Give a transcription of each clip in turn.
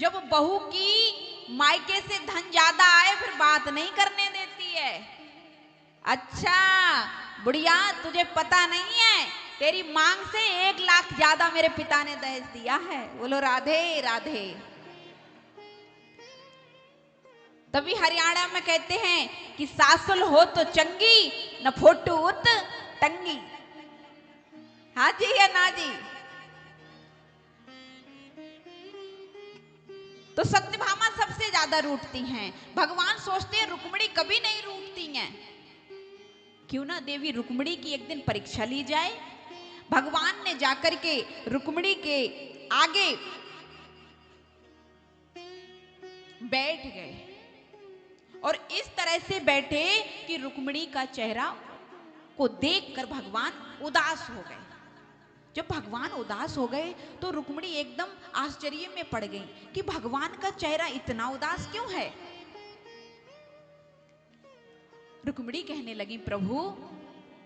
जब बहू की मायके से धन ज्यादा आए फिर बात नहीं करने देती है। अच्छा बुढ़िया, तुझे पता नहीं है तेरी मांग से 1 लाख ज्यादा मेरे पिता ने दहेज दिया है। बोलो राधे राधे। तभी हरियाणा में कहते हैं कि सासुल हो तो चंगी न फोटू उत टंगी। हाँ जी या ना जी? तो सत्यभामा सबसे ज्यादा रूठती हैं। भगवान सोचते हैं रुक्मिणी कभी नहीं रूठती हैं, क्यों ना देवी रुक्मिणी की एक दिन परीक्षा ली जाए। भगवान ने जाकर के रुक्मिणी के आगे बैठ गए और इस तरह से बैठे कि रुक्मिणी का चेहरा को देखकर भगवान उदास हो गए। जब भगवान उदास हो गए तो रुक्मिणी एकदम आश्चर्य में पड़ गई कि भगवान का चेहरा इतना उदास क्यों है। रुक्मिणी कहने लगी, प्रभु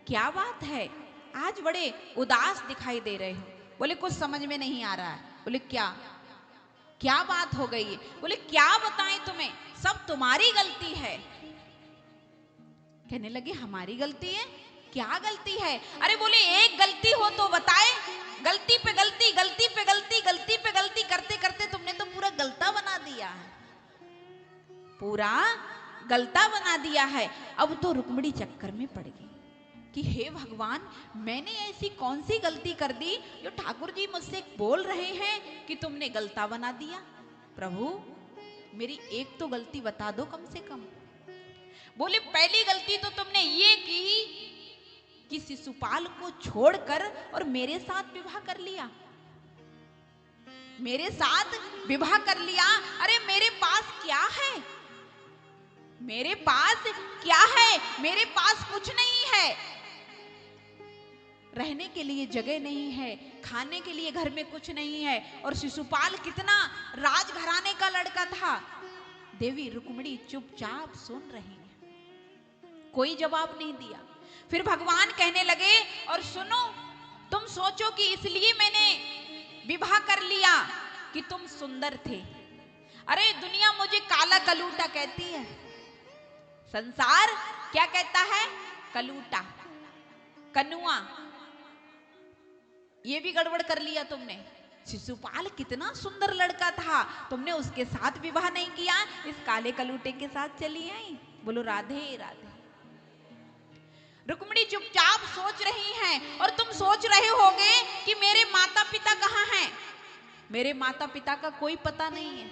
क्या बात है, आज बड़े उदास दिखाई दे रहे हो। बोले कुछ समझ में नहीं आ रहा है। बोले क्या क्या बात हो गई है? बोले क्या बताएं तुम्हें, सब तुम्हारी गलती है। कहने लगे हमारी गलती है? क्या गलती है? अरे बोले एक गलती हो तो बताए। गलती पे गलती, गलती पे गलती, गलती पे गलती करते करते तुमने तो पूरा गलता बना दिया है, पूरा गलता बना दिया है। अब तो रुक्मिणी चक्कर में पड़ गई कि हे भगवान, मैंने ऐसी कौन सी गलती कर दी जो ठाकुर जी मुझसे बोल रहे हैं कि तुमने गलता बना दिया। प्रभु मेरी एक तो गलती बता दो कम से कम। बोले पहली गलती तो तुमने ये की कि शिशुपाल को छोड़कर और मेरे साथ विवाह कर लिया, मेरे साथ विवाह कर लिया। अरे मेरे पास क्या है, मेरे पास क्या है? मेरे पास कुछ नहीं है, रहने के लिए जगह नहीं है, खाने के लिए घर में कुछ नहीं है। और शिशुपाल कितना राजघराने का लड़का था। देवी रुक्मिणी चुपचाप सुन रही है, कोई जवाब नहीं दिया। फिर भगवान कहने लगे, और सुनो, तुम सोचो कि इसलिए मैंने विवाह कर लिया कि तुम सुंदर थे। अरे दुनिया मुझे काला कलूटा कहती है, संसार क्या कहता है? कलूटा, कनुआ। ये भी गड़बड़ कर लिया तुमने। शिशुपाल कितना सुंदर लड़का था, तुमने उसके साथ विवाह नहीं किया, इस काले कलूटे के साथ चली आई। बोलो राधे राधे। रुक्मिणी चुपचाप सोच रही हैं, और तुम सोच रहे होगे कि मेरे माता पिता कहाँ हैं। मेरे माता पिता का कोई पता नहीं है।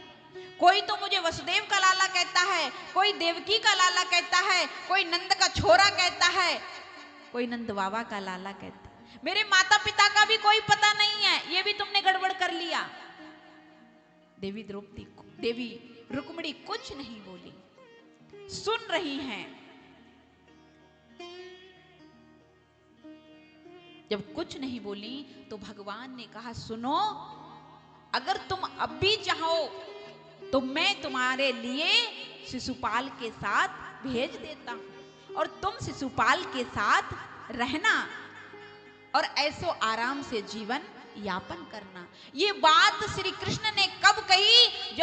कोई तो मुझे वसुदेव का लाला कहता है, कोई देवकी का लाला कहता है, कोई नंद का छोरा कहता है, कोई नंद बाबा का लाला कहता है। मेरे माता पिता का भी कोई पता नहीं है, ये भी तुमने गड़बड़ कर लिया। देवी रुक्मिणी कुछ नहीं बोली, सुन रही हैं। जब कुछ नहीं बोली तो भगवान ने कहा, सुनो, अगर तुम अब भी चाहो तो मैं तुम्हारे लिए शिशुपाल के साथ भेज देता हूं, और तुम शिशुपाल के साथ रहना और ऐसो आराम से जीवन यापन करना। ये बात श्री कृष्ण ने कब कही?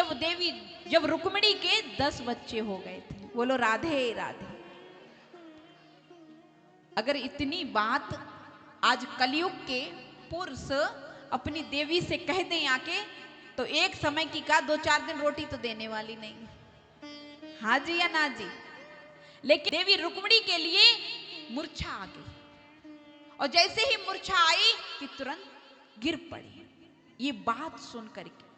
जब रुक्मिणी के 10 बच्चे हो गए थे। बोलो राधे राधे। अगर इतनी बात आज कलयुग के पुरुष अपनी देवी से कह दें आके, तो एक समय की का 2-4 दिन रोटी तो देने वाली नहीं। हाँ जी या ना जी? लेकिन देवी रुक्मिणी के लिए मूर्छा आ गई, और जैसे ही मूर्छा आई कि तुरंत गिर पड़ी। ये बात सुन करके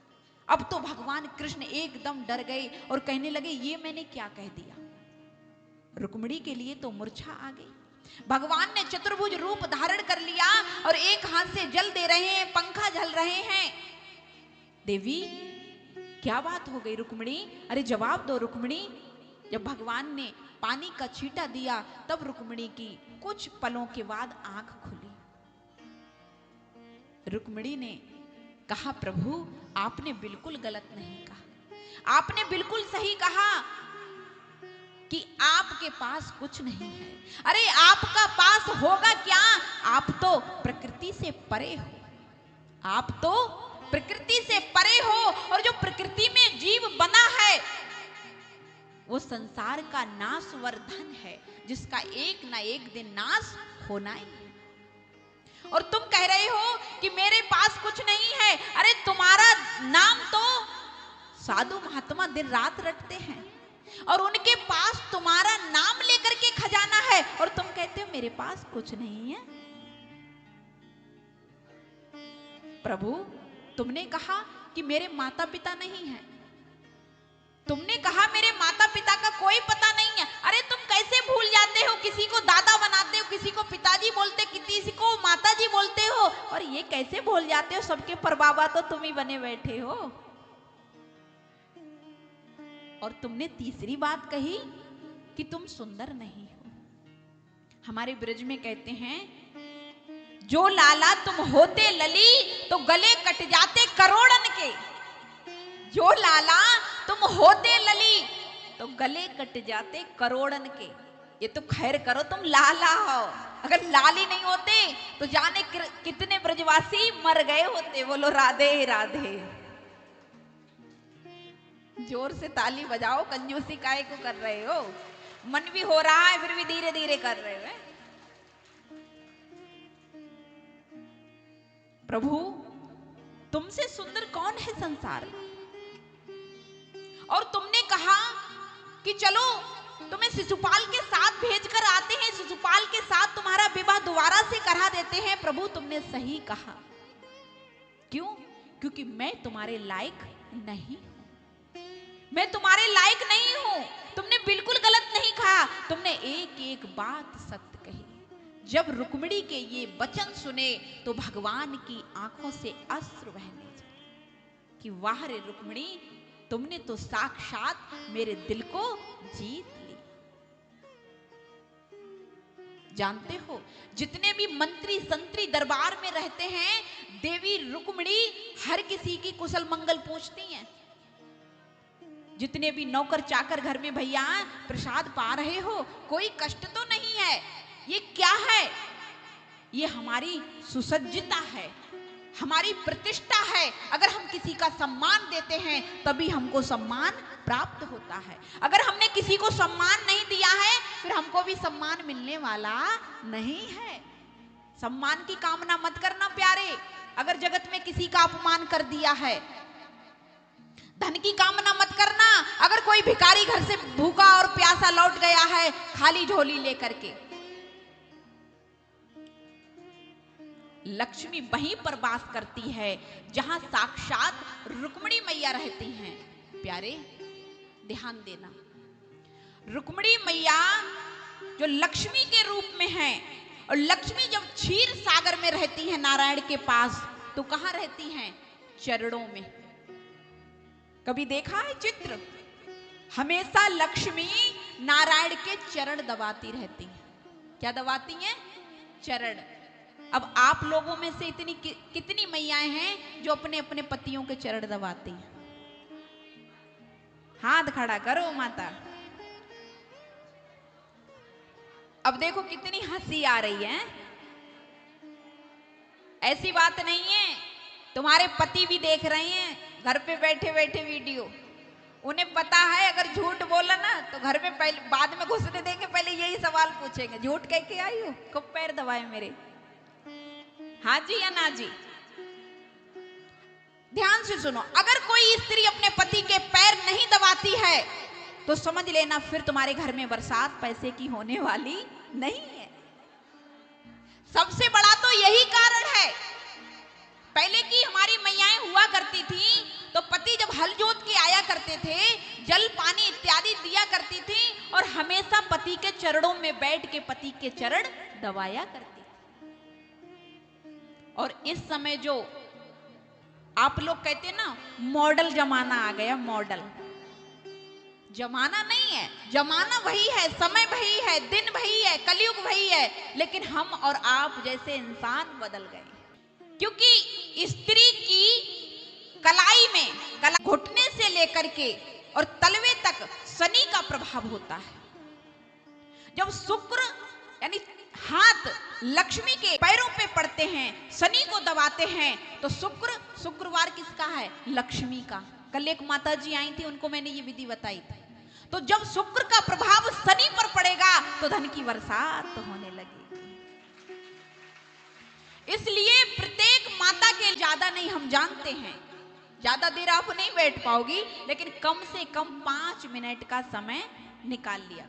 अब तो भगवान कृष्ण एकदम डर गए और कहने लगे, ये मैंने क्या कह दिया? रुक्मिणी के लिए तो मूर्छा आ गई। भगवान ने चतुर्भुज रूप धारण कर लिया और एक हाथ से जल दे रहे हैं, पंखा झल रहे हैं। देवी क्या बात हो गई रुक्मिणी? अरे जवाब दो रुक्मिणी। जब भगवान ने पानी का छींटा दिया तब रुक्मिणी की कुछ पलों के बाद आंख खुली। रुक्मिणी ने कहा, प्रभु आपने बिल्कुल गलत नहीं कहा, आपने बिल्कुल सही कहा कि आपके पास कुछ नहीं है। अरे आपका पास होगा क्या? आप तो प्रकृति से परे हो, आप तो प्रकृति से परे हो, और जो प्रकृति में संसार का नाशवर्धन है, जिसका एक ना एक दिन नाश होना ही है। और तुम कह रहे हो कि मेरे पास कुछ नहीं है। अरे तुम्हारा नाम तो साधु महात्मा दिन रात रटते हैं और उनके पास तुम्हारा नाम लेकर के खजाना है, और तुम कहते हो मेरे पास कुछ नहीं है। प्रभु, तुमने कहा कि मेरे माता पिता नहीं है, तुमने कहा मेरे माता पिता का कोई पता नहीं है। अरे तुम कैसे भूल जाते हो? किसी को दादा बनाते हो, किसी को पिताजी बोलते, किसी को माताजी बोलते हो, और ये कैसे भूल जाते हो? सबके परबाबा तो तुम ही बने बैठे हो। और तुमने तीसरी बात कही कि तुम सुंदर नहीं हो। हमारे ब्रज में कहते हैं, जो लाला तुम होते लली तो गले कट जाते करोड़न के। जो लाला तुम होते लली तो गले कट जाते करोड़न के। ये तो खैर करो तुम लाला हो, अगर लाली नहीं होते तो जाने कितने ब्रजवासी मर गए होते। बोलो राधे राधे। जोर से ताली बजाओ, कंजूसी काहे को कर रहे हो? मन भी हो रहा है फिर भी धीरे धीरे कर रहे हो। प्रभु, तुमसे सुंदर कौन है संसार में? और तुमने कहा कि चलो तुम्हें शिशुपाल के साथ भेजकर आते हैं, शिशुपाल के साथ तुम्हारा विवाह दोबारा से करा देते हैं। प्रभु, तुमने सही कहा। क्यों? क्योंकि मैं तुम्हारे लायक नहीं हूं, मैं तुम्हारे लायक नहीं हूं। तुमने बिल्कुल गलत नहीं कहा, तुमने एक एक बात सत्य कही। जब रुक्मिणी के ये वचन सुने तो भगवान की आंखों से अश्रु बहने लगे कि वाह रे रुक्मिणी, तुमने तो साक्षात मेरे दिल को जीत ली। जानते हो, जितने भी मंत्री संतरी दरबार में रहते हैं, देवी रुक्मिणी हर किसी की कुशल मंगल पूछती हैं। जितने भी नौकर चाकर घर में, भैया प्रसाद पा रहे हो, कोई कष्ट तो नहीं है? ये क्या है? ये हमारी सुसज्जिता है, हमारी प्रतिष्ठा है। अगर हम किसी का सम्मान देते हैं तभी हमको सम्मान प्राप्त होता है। अगर हमने किसी को सम्मान नहीं दिया है फिर हमको भी सम्मान मिलने वाला नहीं है। सम्मान की कामना मत करना प्यारे। अगर जगत में किसी का अपमान कर दिया है, धन की कामना मत करना। अगर कोई भिखारी घर से भूखा और प्यासा लौट गया है खाली झोली लेकर के, लक्ष्मी वहीं पर वास करती है जहां साक्षात रुक्मिणी मैया रहती हैं। प्यारे ध्यान देना, रुक्मिणी मैया जो लक्ष्मी के रूप में है, और लक्ष्मी जब क्षीर सागर में रहती है नारायण के पास, तो कहां रहती हैं? चरणों में। कभी देखा है चित्र? हमेशा लक्ष्मी नारायण के चरण दबाती रहती हैं। क्या दबाती हैं? चरण। अब आप लोगों में से इतनी कितनी मैयाएं हैं जो अपने अपने पतियों के चरण दबाती हैं? हाथ खड़ा करो माता। अब देखो कितनी हंसी आ रही है। ऐसी बात नहीं है, तुम्हारे पति भी देख रहे हैं घर पे बैठे बैठे वीडियो। उन्हें पता है अगर झूठ बोला ना तो घर में पहले बाद में घुसने देंगे, पहले यही सवाल पूछेंगे, झूठ कह के आई हो? कब पैर दबाए मेरे? हाँ जी या ना जी? ध्यान से सुनो, अगर कोई स्त्री अपने पति के पैर नहीं दबाती है तो समझ लेना फिर तुम्हारे घर में बरसात पैसे की होने वाली नहीं है। सबसे बड़ा तो यही कारण है। पहले की हमारी मैयाएं हुआ करती थी तो पति जब हल जोत के आया करते थे, जल पानी इत्यादि दिया करती थी और हमेशा पति के चरणों में बैठ के पति के चरण दबाया करती थी। और इस समय जो आप लोग कहते हैं ना मॉडल जमाना आ गया, मॉडल जमाना नहीं है, जमाना वही है, समय वही है, दिन वही है, कलयुग वही है, लेकिन हम और आप जैसे इंसान बदल गए। क्योंकि स्त्री की कलाई में घुटने से लेकर के और तलवे तक शनि का प्रभाव होता है। जब शुक्र यानी हाथ लक्ष्मी के पैरों पे पड़ते हैं, शनि को दबाते हैं, तो शुक्रवार किसका है? लक्ष्मी का। कल एक माता जी आई थी, उनको मैंने ये विधि बताई थी। तो जब शुक्र का प्रभाव शनि पर पड़ेगा तो धन की बरसात होने लगेगी। इसलिए प्रत्येक माता के ज्यादा नहीं, हम जानते हैं ज्यादा देर आप नहीं बैठ पाओगी, लेकिन कम से कम 5 मिनट का समय निकाल लिया।